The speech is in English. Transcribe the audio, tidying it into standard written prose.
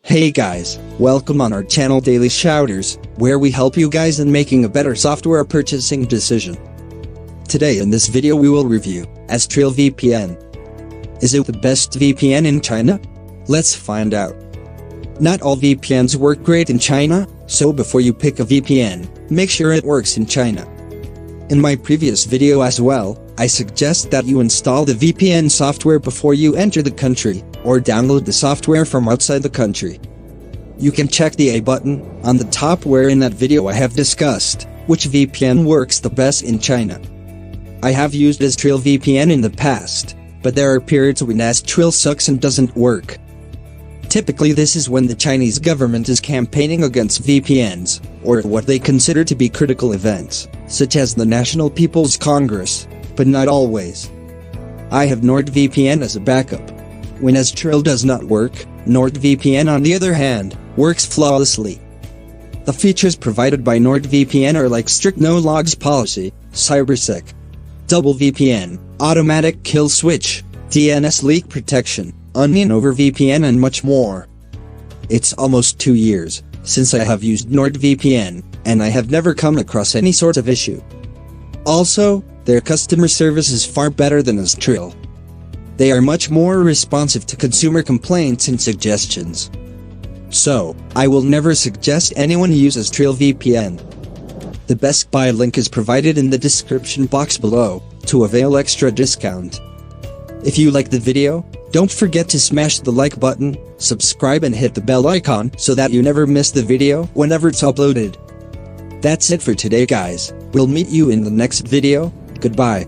Hey guys, welcome on our channel Daily Shouters, where we help you guys in making a better software purchasing decision. Today in this video we will review Astrill VPN. Is it the best VPN in China? Let's find out. Not all VPNs work great in China, so before you pick a VPN, make sure it works in China. In my previous video as well, I suggest that you install the VPN software before you enter the country, or download the software from outside the country. You can check the A button on the top where in that video I have discussed which VPN works the best in China. I have used Astrill VPN in the past, but there are periods when Astrill sucks and doesn't work. Typically this is when the Chinese government is campaigning against VPNs, or what they consider to be critical events, such as the National People's Congress, but not always. I have NordVPN as a backup. When Astrill does not work, NordVPN on the other hand, works flawlessly. The features provided by NordVPN are like strict no-logs policy, CyberSec, DoubleVPN, automatic kill switch, DNS leak protection, Over VPN and much more. It's almost 2 years since I have used NordVPN, and I have never come across any sort of issue. Also, their customer service is far better than Astrill. They are much more responsive to consumer complaints and suggestions. So, I will never suggest anyone use Astrill VPN. The Best Buy link is provided in the description box below, to avail extra discount. If you like the video, don't forget to smash the like button, subscribe and hit the bell icon so that you never miss the video whenever it's uploaded. That's it for today guys, we'll meet you in the next video, goodbye.